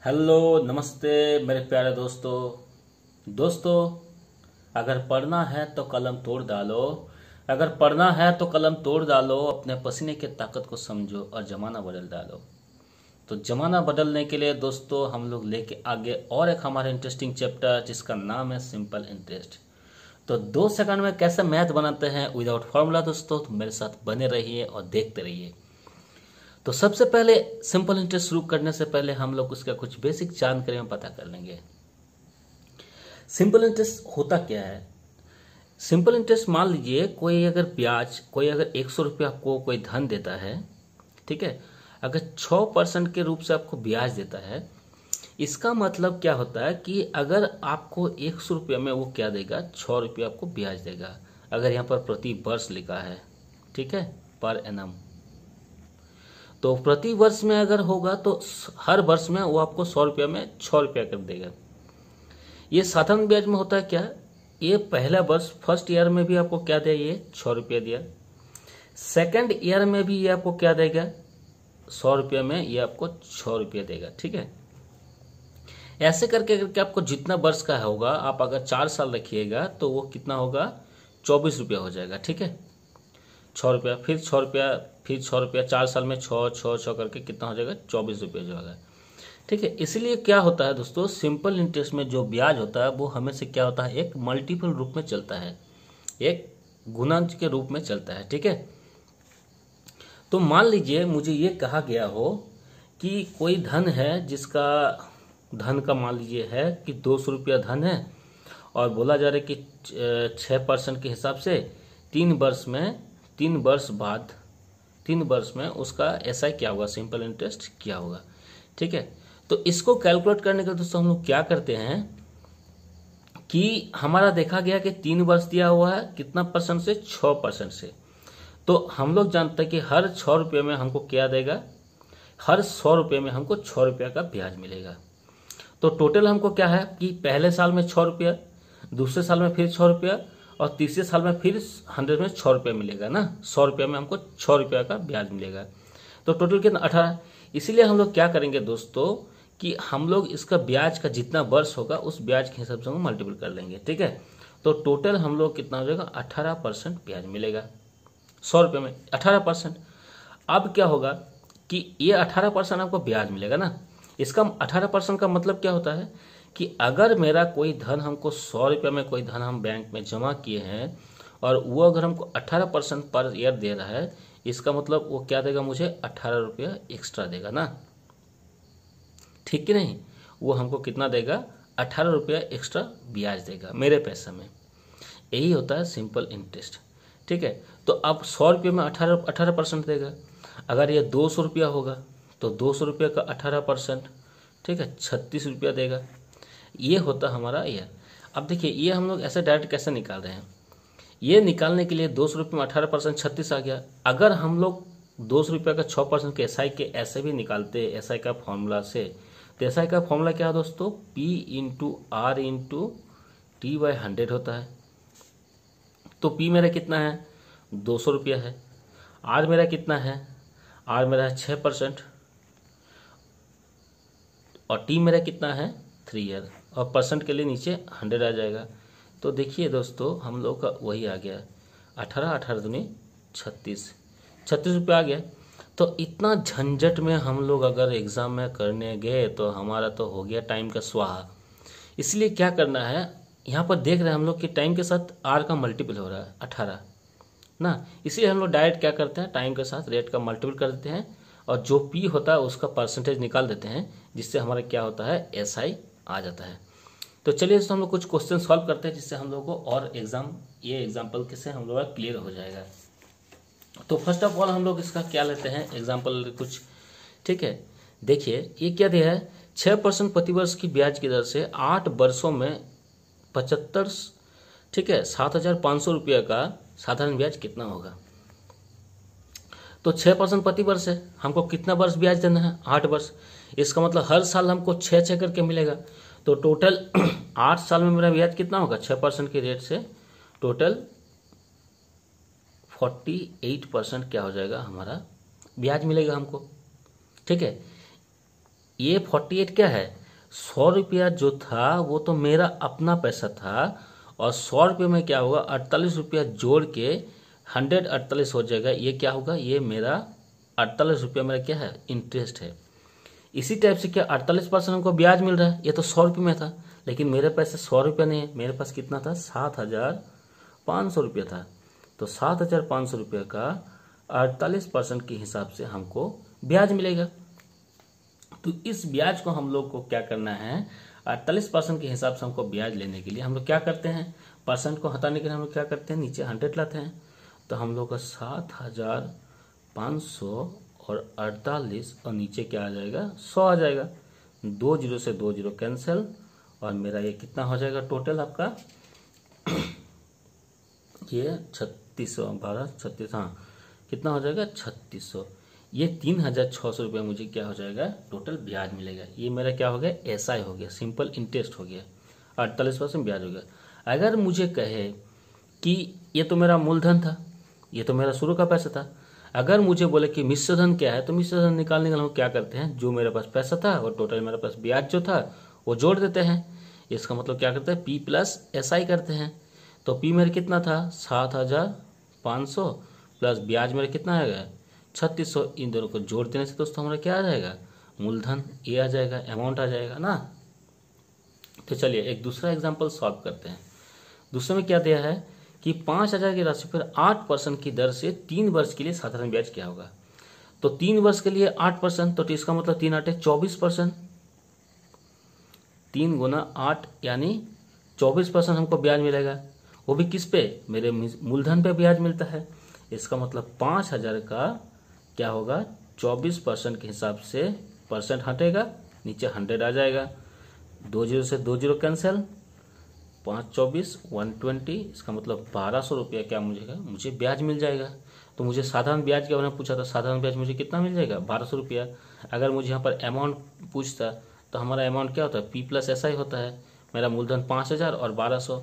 Hello नमस्ते मेरे प्यारे दोस्तों अगर पढ़ना है तो कलम तोड़ डालो। अगर पढ़ना है तो कलम तोड़ डालो, अपने पसीने की ताकत को समझो और ज़माना बदल डालो। तो ज़माना बदलने के लिए दोस्तों हम लोग लेके आगे और एक हमारा इंटरेस्टिंग चैप्टर जिसका नाम है सिंपल इंटरेस्ट। तो 2 सेकंड में कैसे मैथ बनाते हैं विदाउट फॉर्मूला दोस्तों, तो मेरे साथ बने रहिए और देखते रहिए। तो सबसे पहले सिंपल इंटरेस्ट शुरू करने से पहले हम लोग उसका कुछ बेसिक जानकारी पता कर लेंगे। सिंपल इंटरेस्ट होता क्या है? सिंपल इंटरेस्ट, मान लीजिए कोई अगर 100 रुपया को कोई धन देता है, ठीक है, अगर 6% के रूप से आपको ब्याज देता है, इसका मतलब क्या होता है कि अगर आपको 100 रुपया में वो क्या देगा, 6 रुपया आपको ब्याज देगा। अगर यहाँ पर प्रति वर्ष लिखा है, ठीक है, पर एनम, तो प्रति वर्ष में अगर होगा तो हर वर्ष में वो आपको 100 रुपया में 6 रुपया कर देगा। ये साधारण ब्याज में होता है क्या, ये पहला वर्ष फर्स्ट ईयर में भी आपको क्या दिया, ये 6 रुपया दिया। सेकंड ईयर में भी ये आपको क्या देगा, 100 रुपया में ये आपको 6 रुपया देगा, ठीक है। ऐसे करके करके आपको जितना वर्ष का होगा, आप अगर 4 साल रखिएगा तो वो कितना होगा, 24 रुपया हो जाएगा, ठीक है। 6 रुपया, फिर 6 रुपया, फिर 6 रुपया, 4 साल में 6 करके कितना हो जाएगा, 24 रुपया जो होगा, ठीक है। इसलिए क्या होता है दोस्तों, सिंपल इंटरेस्ट में जो ब्याज होता है वो हमें से क्या होता है, एक मल्टीपल रूप में चलता है, एक गुणज के रूप में चलता है, ठीक है। तो मान लीजिए मुझे ये कहा गया हो कि कोई धन है जिसका धन का मान लीजिए है कि 200 रुपया धन है, और बोला जा रहा है कि 6% के हिसाब से 3 वर्ष में उसका एसआई क्या होगा, सिंपल इंटरेस्ट क्या होगा, ठीक है। तो इसको कैलकुलेट करने के लिए दोस्तों हम लोग क्या करते हैं कि हमारा देखा गया कि 3 वर्ष दिया हुआ है, कितना परसेंट से, 6% से। तो हम लोग जानते हैं कि हर 6 रुपये में हमको क्या देगा, हर 100 रुपये में हमको 6 रुपया का ब्याज मिलेगा। तो टोटल हमको क्या है कि पहले साल में 6 रुपया, दूसरे साल में फिर 6 रुपया, और तीसरे साल में फिर 100 में 6 रुपया मिलेगा ना, 100 रुपया में हमको 6 रुपया का ब्याज मिलेगा। तो टोटल कितना, 18। इसीलिए हम लोग क्या करेंगे दोस्तों कि हम लोग इसका ब्याज का जितना वर्ष होगा उस ब्याज के हिसाब से हम मल्टीपल कर लेंगे, ठीक है। तो टोटल हम लोग कितना हो जाएगा, 18% ब्याज मिलेगा 100 रुपये में, 18%। अब क्या होगा कि ये 18% आपको ब्याज मिलेगा ना। इसका 18% का मतलब क्या होता है कि अगर मेरा कोई धन, हमको 100 रुपया में कोई धन हम बैंक में जमा किए हैं और वो अगर हमको 18% पर ईयर दे रहा है, इसका मतलब वो क्या देगा, मुझे 18 रुपया एक्स्ट्रा देगा ना, ठीक कि नहीं। वो हमको कितना देगा, 18 रुपया एक्स्ट्रा ब्याज देगा मेरे पैसे में। यही होता है सिंपल इंटरेस्ट, ठीक है। तो अब 100 रुपये में 18% देगा। अगर ये 200 रुपया होगा तो 200 रुपया का 18%, ठीक है, 36 रुपया देगा। ये होता हमारा ईयर। अब देखिए ये हम लोग ऐसे डायरेक्ट कैसे निकाल रहे हैं, ये निकालने के लिए 200 रुपये में 18%, 36 आ गया। अगर हम लोग 200 रुपया का 6% के एसआई के ऐसे भी निकालते हैं एसआई का फॉर्मूला से, तो एसआई का फॉर्मूला क्या है दोस्तों, P/R/T/100 होता है। तो P मेरा कितना है, 200 रुपया है। R मेरा कितना है, R मेरा है 6%, और T मेरा कितना है, 3 ईयर, और परसेंट के लिए नीचे 100 आ जाएगा। तो देखिए दोस्तों हम लोग का वही आ गया, 18 18 दूनी 36 रुपया आ गया। तो इतना झंझट में हम लोग अगर एग्ज़ाम में करने गए तो हमारा तो हो गया टाइम का स्वाहा। इसलिए क्या करना है, यहाँ पर देख रहे हैं हम लोग कि टाइम के साथ आर का मल्टीपल हो रहा है 18 ना, इसलिए हम लोग डायरेक्ट क्या करते हैं, टाइम के साथ रेट का मल्टीपल कर देते हैं, और जो पी होता है उसका परसेंटेज निकाल देते हैं, जिससे हमारा क्या होता है, एसआई आ जाता है। तो चलिए दोस्तों हम लोग कुछ क्वेश्चन सॉल्व करते हैं, जिससे हम लोग को और ये एग्जाम्पल से हम लोग का क्लियर हो जाएगा। तो फर्स्ट ऑफ ऑल हम लोग इसका क्या लेते हैं एग्जाम्पल कुछ, ठीक है। देखिए ये क्या दिया है, 6% प्रतिवर्ष की ब्याज की दर से 8 वर्षों में 75, ठीक है, 7,500 रुपया का साधारण ब्याज कितना होगा। तो 6% प्रति वर्ष है, हमको कितना वर्ष ब्याज देना है, 8 वर्ष। इसका मतलब हर साल हमको 6 करके मिलेगा। तो टोटल 8 साल में मेरा ब्याज कितना होगा, 6% के रेट से टोटल 48% क्या हो जाएगा, हमारा ब्याज मिलेगा हमको, ठीक है। ये 48 क्या है, 100 रुपया जो था वो तो मेरा अपना पैसा था, और 100 रुपये में क्या होगा 48 रुपया जोड़ के 148 हो जाएगा। ये क्या होगा, ये मेरा 48 रुपया मेरा क्या है, इंटरेस्ट है। इसी टाइप से क्या 48% हमको ब्याज मिल रहा है, ये तो 100 रुपये में था, लेकिन मेरे पास 100 रुपया नहीं है, मेरे पास कितना था 7,500 रुपया था। तो 7,500 रुपये का 48% के हिसाब से हमको ब्याज मिलेगा। तो इस ब्याज को हम लोग को क्या करना है, 48% के हिसाब से हमको ब्याज लेने के लिए हम लोग क्या करते हैं, परसेंट को हटाने के लिए हम लोग क्या करते हैं, नीचे 100 लाते हैं। तो हम लोग का 7,500 और 48 और नीचे क्या आ जाएगा 100 आ जाएगा। 2 जीरो से 2 जीरो कैंसिल, और मेरा ये कितना हो जाएगा टोटल आपका ये 3600, 12 36, हाँ कितना हो जाएगा 3600। ये 3,600 रुपया मुझे क्या हो जाएगा टोटल ब्याज मिलेगा। ये मेरा क्या हो गया, एसआई हो गया, सिंपल इंटरेस्ट हो गया, 48% ब्याज हो गया। अगर मुझे कहे कि ये तो मेरा मूलधन था, ये तो मेरा शुरू का पैसा था, अगर मुझे बोले कि मिश्र धन क्या है, तो मिश्र धन निकालने के लिए हम क्या करते हैं, जो मेरे पास पैसा था और टोटल मेरे पास ब्याज जो था वो जोड़ देते हैं। इसका मतलब क्या करते हैं, P प्लस SI करते हैं। तो P मेरे कितना था 7,500 प्लस ब्याज मेरा कितना आएगा 3600। इन दोनों को जोड़ देने से दोस्तों हमारा क्या आ जाएगा, मूलधन ये आ जाएगा, अमाउंट आ जाएगा ना। तो चलिए एक दूसरा एग्जाम्पल सॉल्व करते हैं। दूसरे में क्या दिया है कि 5,000 की राशि पर 8% की दर से 3 वर्ष के लिए साधारण ब्याज क्या होगा। तो 3 वर्ष के लिए 8%, तो इसका मतलब 3 8 24%, 3 गुना 8 यानी 24% हमको ब्याज मिलेगा। वो भी किस पे, मेरे मूलधन पे ब्याज मिलता है। इसका मतलब 5,000 का क्या होगा 24% के हिसाब से परसेंट हटेगा, नीचे 100 आ जाएगा। 2 जीरो से 2 जीरो कैंसिल, 5 24 120, इसका मतलब 1,200 रुपया क्या मुझे ब्याज मिल जाएगा। तो मुझे साधारण ब्याज क्या उन्होंने पूछा था, साधारण ब्याज मुझे कितना मिल जाएगा 1,200 रुपया। अगर मुझे यहाँ पर अमाउंट पूछता तो हमारा अमाउंट क्या होता है, P प्लस SI होता है। मेरा मूलधन 5,000 और 1,200,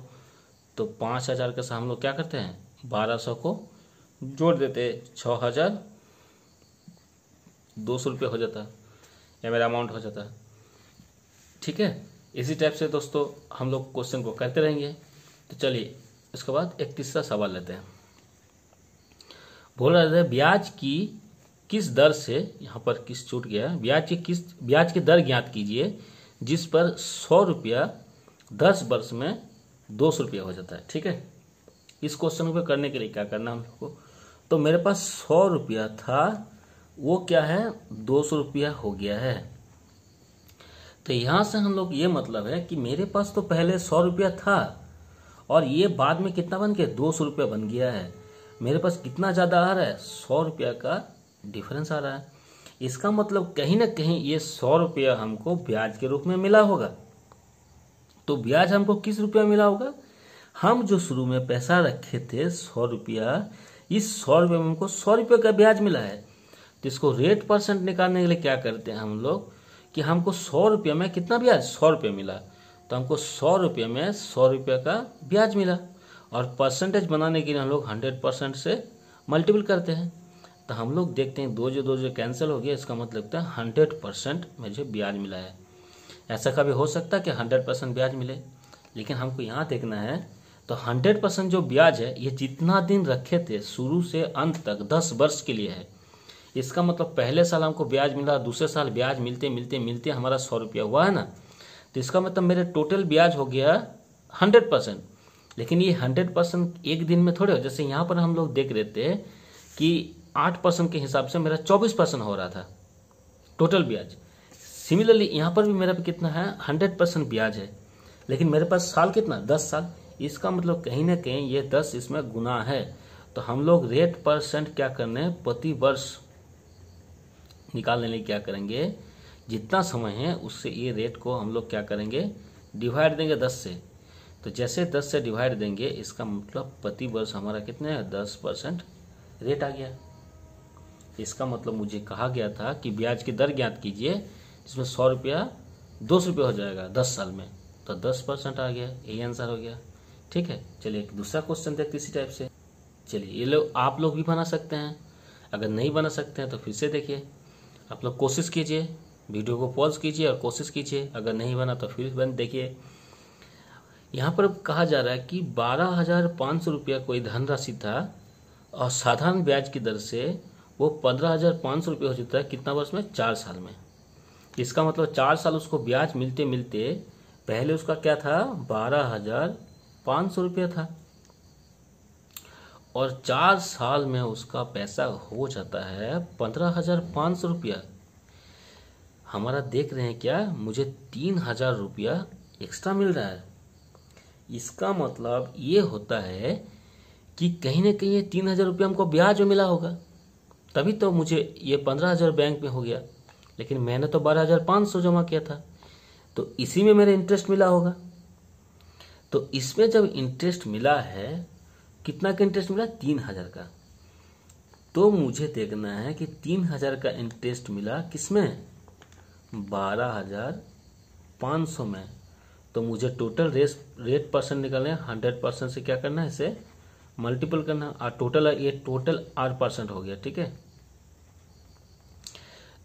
तो 5,000 के साथ हम लोग क्या करते हैं 1,200 को जोड़ देते, 6,200 रुपये हो जाता है, यह मेरा अमाउंट हो जाता है। ठीक है, इसी टाइप से दोस्तों हम लोग क्वेश्चन को करते रहेंगे। तो चलिए इसके बाद एक तीसरा सवाल लेते हैं। बोल रहे थे ब्याज की किस दर से, यहाँ पर किस छूट गया, ब्याज की दर ज्ञात कीजिए जिस पर 100 रुपया 10 वर्ष में 200 रुपया हो जाता है। ठीक है, इस क्वेश्चन को करने के लिए क्या करना हम लोग को, तो मेरे पास 100 रुपया था, वो क्या है 200 रुपया हो गया है। तो यहां से हम लोग ये मतलब है कि मेरे पास तो पहले 100 रुपया था और ये बाद में कितना बन गया 200 रुपया बन गया है। मेरे पास कितना ज्यादा आ रहा है 100 रुपया का डिफरेंस आ रहा है। इसका मतलब कहीं ना कहीं ये 100 रुपया हमको ब्याज के रूप में मिला होगा। तो ब्याज हमको किस रुपया मिला होगा, हम जो शुरू में पैसा रखे थे 100 रुपया, इस 100 रुपये में हमको 100 रुपये का ब्याज मिला है। तो इसको रेट परसेंट निकालने के लिए क्या करते हैं हम लोग कि हमको 100 रुपये में कितना ब्याज 100 रुपये मिला, तो हमको 100 रुपये में 100 रुपये का ब्याज मिला। और परसेंटेज बनाने के लिए हम लोग 100% से मल्टीपल करते हैं। तो हम लोग देखते हैं 2 जो कैंसिल हो गया, इसका मतलब है 100% मुझे ब्याज मिला है। ऐसा कभी हो सकता है कि 100% ब्याज मिले, लेकिन हमको यहाँ देखना है। तो 100% जो ब्याज है ये जितना दिन रखे थे शुरू से अंत तक 10 वर्ष के लिए है। इसका मतलब पहले साल हमको ब्याज मिला, दूसरे साल ब्याज मिलते मिलते मिलते हमारा 100 रुपया हुआ है ना। तो इसका मतलब मेरे टोटल ब्याज हो गया 100%। लेकिन ये 100% एक दिन में थोड़े हो, जैसे यहाँ पर हम लोग देख रहे थे कि 8% के हिसाब से मेरा 24% हो रहा था टोटल ब्याज। सिमिलरली यहाँ पर भी मेरा भी कितना है 100% ब्याज है, लेकिन मेरे पास साल कितना 10 साल। इसका मतलब कहीं ना कहीं ये 10 इसमें गुना है। तो हम लोग रेट परसेंट क्या करने प्रति वर्ष निकालने लिए क्या करेंगे, जितना समय है उससे ये रेट को हम लोग क्या करेंगे डिवाइड देंगे 10 से। तो जैसे 10 से डिवाइड देंगे, इसका मतलब प्रति वर्ष हमारा कितने 10% रेट आ गया। इसका मतलब मुझे कहा गया था कि ब्याज की दर ज्ञात कीजिए जिसमें 100 रुपया 200 रुपया हो जाएगा 10 साल में, तो 10% आ गया, यही आंसर हो गया। ठीक है, चलिए एक दूसरा क्वेश्चन देखते इसी टाइप से। चलिए ये आप लोग भी बना सकते हैं, अगर नहीं बना सकते हैं तो फिर से देखिए, आप लोग कोशिश कीजिए वीडियो को पॉज कीजिए और कोशिश कीजिए, अगर नहीं बना तो फिर बन देखिए। यहाँ पर कहा जा रहा है कि 12,500 रुपया कोई धनराशि था और साधारण ब्याज की दर से वो 15,500 रुपये हो जाता है कितना वर्ष में? 4 साल में। इसका मतलब 4 साल उसको ब्याज मिलते मिलते पहले उसका क्या था? 12,500 रुपया था और 4 साल में उसका पैसा हो जाता है 15,500 रुपया। हमारा देख रहे हैं क्या? मुझे 3,000 रुपया एक्स्ट्रा मिल रहा है। इसका मतलब ये होता है कि कहीं ना कहीं ये 3,000 रुपया हमको ब्याज में मिला होगा, तभी तो मुझे ये 15,000 बैंक में हो गया। लेकिन मैंने तो 12,500 जमा किया था, तो इसी में मेरा इंटरेस्ट मिला होगा। तो इसमें जब इंटरेस्ट मिला है, कितना का इंटरेस्ट मिला? 3,000 का। तो मुझे देखना है कि 3,000 का इंटरेस्ट मिला किसमें? 12,500 में। तो मुझे टोटल रेट परसेंट निकालना है। 100% से क्या करना है? इसे मल्टीपल करना है और टोटल 8% हो गया। ठीक है,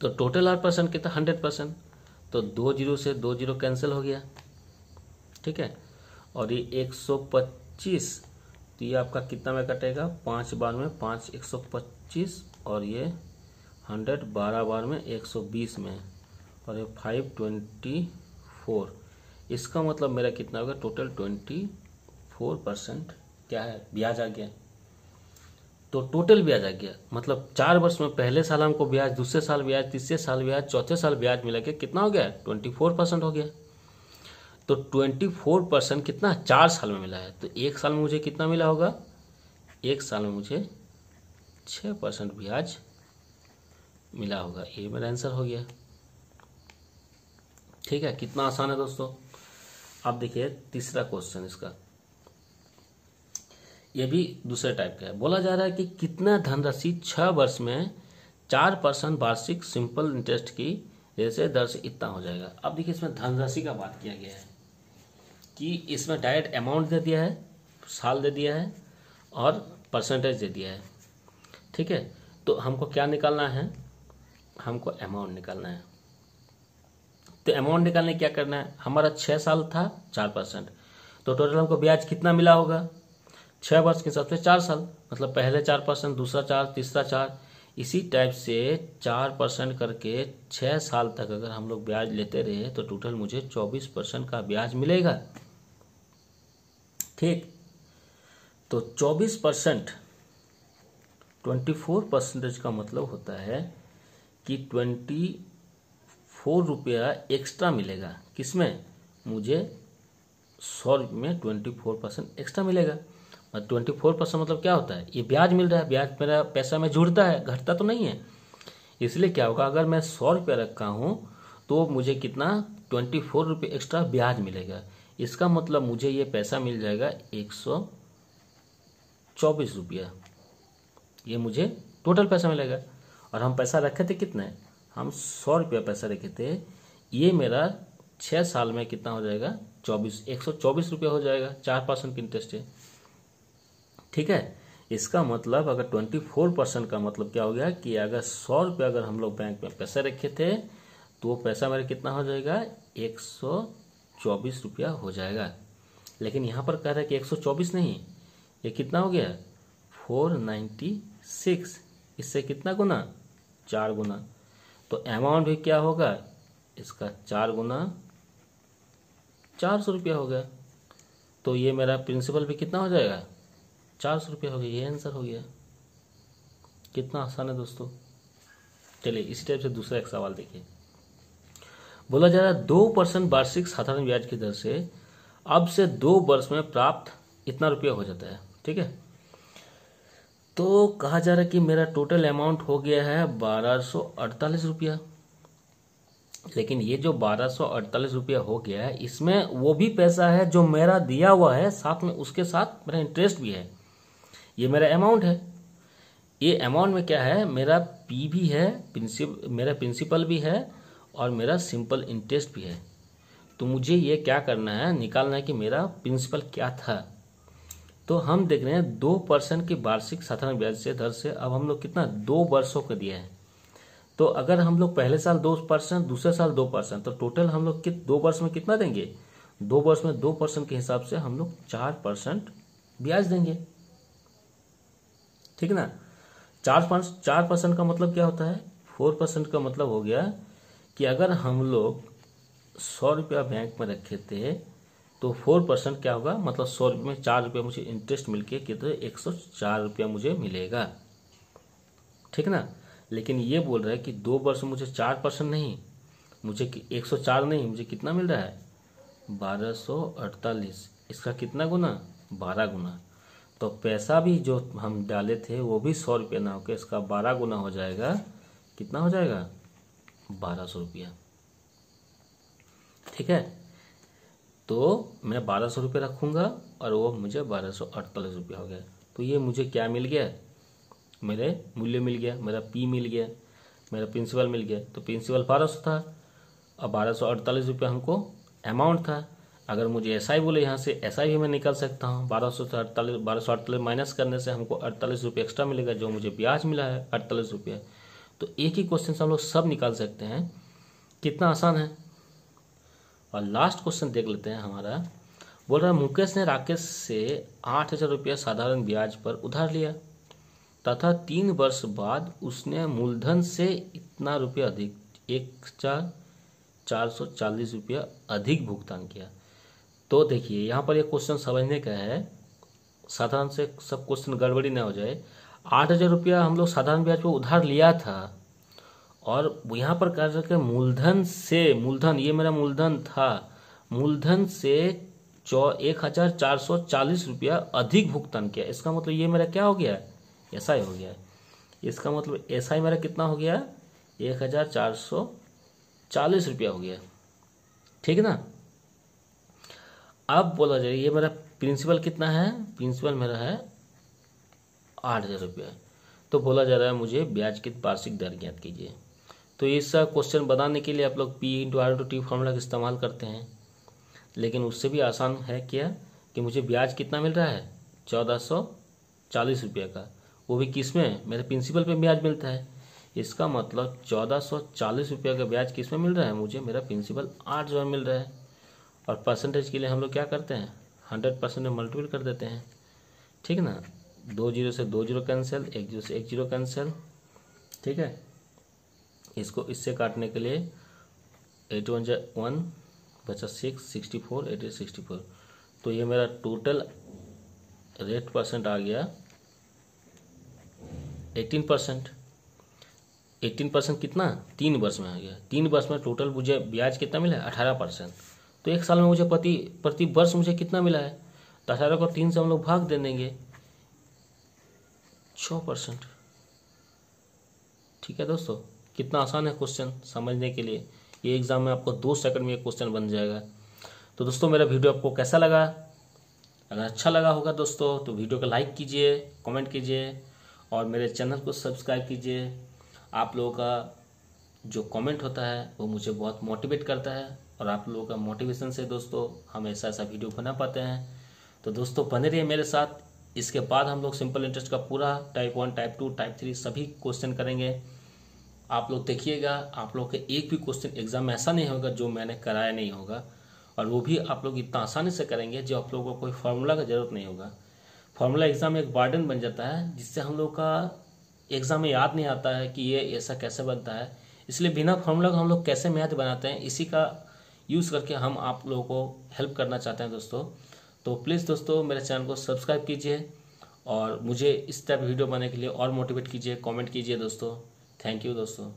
तो टोटल 8% कितना? 100%। तो 2 जीरो से 2 जीरो कैंसिल हो गया। ठीक है, और ये 125, तो ये आपका कितना में कटेगा? 5 बार में 5 125 और ये 100 12 बार में 120 में और ये 524। इसका मतलब मेरा कितना होगा? टोटल 24% क्या है? ब्याज आ गया। तो टोटल ब्याज आ गया, मतलब 4 वर्ष में पहले साल हमको ब्याज, दूसरे साल ब्याज, तीसरे साल ब्याज, चौथे साल ब्याज मिला के कितना हो गया? 24% हो गया। तो 24% कितना? 4 साल में मिला है। तो 1 साल में मुझे कितना मिला होगा? 1 साल में मुझे 6% ब्याज मिला होगा। ये मेरा आंसर हो गया। ठीक है, कितना आसान है दोस्तों। अब देखिए तीसरा क्वेश्चन इसका, ये भी दूसरे टाइप का है। बोला जा रहा है कि कितना धनराशि 6 वर्ष में 4% वार्षिक सिंपल इंटरेस्ट की जैसे दर से इतना हो जाएगा। अब देखिए इसमें धनराशि का बात किया गया है कि इसमें डायरेक्ट अमाउंट दे दिया है, साल दे दिया है और परसेंटेज दे दिया है। ठीक है, तो हमको क्या निकालना है? हमको अमाउंट निकालना है। तो अमाउंट निकालने क्या करना है? हमारा 6 साल था, 4%, तो टोटल हमको ब्याज कितना मिला होगा? 6 वर्ष के हिसाब से 4 साल, मतलब पहले 4%, दूसरा 4, तीसरा 4, इसी टाइप से 4% करके 6 साल तक अगर हम लोग ब्याज लेते रहे तो टोटल मुझे 24% का ब्याज मिलेगा। ठीक, तो 24% 24% का मतलब होता है कि 24 रुपया एक्स्ट्रा मिलेगा। किसमें? मुझे 100 रुपये में 24% एक्स्ट्रा मिलेगा। और 24% मतलब क्या होता है? ये ब्याज मिल रहा है, ब्याज मेरा पैसा में जुड़ता है, घटता तो नहीं है। इसलिए क्या होगा? अगर मैं 100 रुपया रखा हूँ तो मुझे कितना? 24 रुपये एक्स्ट्रा ब्याज मिलेगा। इसका मतलब मुझे ये पैसा मिल जाएगा 124 रुपया। ये मुझे टोटल पैसा मिलेगा। और हम पैसा रखे थे कितने? हम 100 रुपया पैसा रखे थे। ये मेरा 6 साल में कितना हो जाएगा? 124 रुपया हो जाएगा। 4% की इंटरेस्ट है। ठीक है, इसका मतलब अगर 24% का मतलब क्या हो गया कि अगर 100 रुपया अगर हम लोग बैंक में पैसा रखे थे तो वो पैसा मेरा कितना हो जाएगा? 124 रुपया हो जाएगा। लेकिन यहाँ पर कह रहा है कि 124 नहीं, ये कितना हो गया? 496। इससे कितना गुना? 4 गुना। तो अमाउंट भी क्या होगा? इसका 4 गुना 400 रुपया हो गया। तो ये मेरा प्रिंसिपल भी कितना हो जाएगा? 400 रुपया हो गया। ये आंसर हो गया। कितना आसान है दोस्तों। चलिए इसी टाइप से दूसरा एक सवाल देखिए। बोला जा रहा है 2% वार्षिक साधारण ब्याज की दर से अब से 2 वर्ष में प्राप्त इतना रुपया हो जाता है। ठीक है, तो कहा जा रहा है कि मेरा टोटल अमाउंट हो गया है 1248 रुपया। लेकिन ये जो 1248 रुपया हो गया है, इसमें वो भी पैसा है जो मेरा दिया हुआ है, साथ में उसके साथ मेरा इंटरेस्ट भी है। ये मेरा अमाउंट है। ये अमाउंट में क्या है? मेरा पी भी है, मेरा प्रिंसिपल भी है और मेरा सिंपल इंटरेस्ट भी है। तो मुझे ये क्या करना है? निकालना है कि मेरा प्रिंसिपल क्या था। तो हम देख रहे हैं 2% की वार्षिक साधारण ब्याज से दर से अब हम लोग कितना? 2 वर्षों का दिया है। तो अगर हम लोग पहले साल 2%, दूसरे साल 2%, तो टोटल हम लोग 2 वर्ष में कितना देंगे? 2 वर्ष में 2% के हिसाब से हम लोग 4% ब्याज देंगे। ठीक ना? 4% का मतलब क्या होता है? 4% का मतलब हो गया कि अगर हम लोग 100 रुपया बैंक में रखे थे तो 4% क्या होगा? मतलब 100 रुपये में 4 रुपया मुझे इंटरेस्ट मिलके कितने 104 रुपया मुझे मिलेगा। ठीक ना? लेकिन ये बोल रहा है कि 2 वर्ष में मुझे 4% नहीं, मुझे 104 नहीं, मुझे कितना मिल रहा है? 1248। इसका कितना गुना? 12 गुना। तो पैसा भी जो हम डाले थे वो भी 100 रुपया ना होकर इसका 12 गुना हो जाएगा। कितना हो जाएगा? 1200 रुपया। ठीक है, तो मैं 1200 रुपये रखूँगा और वो मुझे 1248 रुपया हो गया। तो ये मुझे क्या मिल गया? मेरे मूल्य मिल गया, मेरा पी मिल गया, मेरा प्रिंसिपल मिल गया। तो प्रिंसिपल 1200 था और 1248 रुपया हमको अमाउंट था। अगर मुझे एसआई बोले यहाँ से एसआई भी मैं निकाल सकता हूँ। 1248 माइनस करने से हमको 48 रुपये एक्स्ट्रा मिलेगा, जो मुझे ब्याज मिला है 48 रुपये। तो एक ही क्वेश्चन से हम लोग सब निकाल सकते हैं। कितना आसान है। और लास्ट क्वेश्चन देख लेते हैं हमारा। बोल रहा है मुकेश ने राकेश से 8000 रुपया साधारण ब्याज पर उधार लिया तथा 3 वर्ष बाद उसने मूलधन से इतना रुपया अधिक 1440 रुपया अधिक भुगतान किया। तो देखिए यहाँ पर एक क्वेश्चन समझने का है, साधारण से सब क्वेश्चन गड़बड़ी ना हो जाए। 8000 रुपया हम लोग साधारण ब्याज पर उधार लिया था और यहाँ पर कह रहे मूलधन से, मूलधन ये मेरा मूलधन था, मूलधन से 1440 रुपया अधिक भुगतान किया। इसका मतलब ये मेरा क्या हो गया? एसआई हो गया। इसका मतलब एसआई मेरा कितना हो गया? 1440 रुपया हो गया। ठीक है ना? अब बोला जाए ये मेरा प्रिंसिपल कितना है? प्रिंसिपल मेरा है 8000 रुपया। तो बोला जा रहा है मुझे ब्याज की वार्षिक दर ज्ञात कीजिए। तो इस क्वेश्चन बनाने के लिए आप लोग P/R/T फॉर्मूला का इस्तेमाल करते हैं, लेकिन उससे भी आसान है क्या कि मुझे ब्याज कितना मिल रहा है? 1440 रुपये का, वो भी किस में? मेरे प्रिंसिपल पे ब्याज मिलता है। इसका मतलब 1440 रुपये का ब्याज किस में मिल रहा है? मुझे मेरा प्रिंसिपल 8000 मिल रहा है। और परसेंटेज के लिए हम लोग क्या करते हैं? 100% में मल्टीपल कर देते हैं। ठीक है ना? 2 जीरो से 2 जीरो कैंसिल, 1 जीरो से 1 जीरो कैंसिल। ठीक है, इसको इससे काटने के लिए 8 1 1 बचा 6 64 8 64। तो ये मेरा टोटल रेट परसेंट आ गया 18%। 18% कितना? 3 वर्ष में आ गया। 3 वर्ष में टोटल मुझे ब्याज कितना मिला है? 18%। तो एक साल में मुझे प्रति वर्ष मुझे कितना मिला है? तो 18 को 3 से हम लोग भाग दे देंगे, 6%। ठीक है दोस्तों, कितना आसान है क्वेश्चन समझने के लिए। ये एग्जाम में आपको 2 सेकंड में ये क्वेश्चन बन जाएगा। तो दोस्तों मेरा वीडियो आपको कैसा लगा? अगर अच्छा लगा होगा दोस्तों तो वीडियो को लाइक कीजिए, कमेंट कीजिए और मेरे चैनल को सब्सक्राइब कीजिए। आप लोगों का जो कमेंट होता है वो मुझे बहुत मोटिवेट करता है और आप लोगों का मोटिवेशन से दोस्तों हम ऐसा वीडियो बना पाते हैं। तो दोस्तों बने रहिए मेरे साथ। इसके बाद हम लोग सिंपल इंटरेस्ट का पूरा टाइप 1, टाइप 2, टाइप 3 सभी क्वेश्चन करेंगे। आप लोग देखिएगा, आप लोग के एक भी क्वेश्चन एग्जाम में ऐसा नहीं होगा जो मैंने कराया नहीं होगा, और वो भी आप लोग इतना आसानी से करेंगे जो आप लोगों को कोई फार्मूला का जरूरत नहीं होगा। फार्मूला एग्जाम में एक बर्डन बन जाता है जिससे हम लोग का एग्जाम में याद नहीं आता है कि ये ऐसा कैसे बनता है। इसलिए बिना फार्मूला का हम लोग कैसे मैथ बनाते हैं, इसी का यूज़ करके हम आप लोगों को हेल्प करना चाहते हैं दोस्तों। तो प्लीज़ दोस्तों मेरे चैनल को सब्सक्राइब कीजिए और मुझे इस टाइप वीडियो बनाने के लिए और मोटिवेट कीजिए, कमेंट कीजिए दोस्तों। थैंक यू दोस्तों।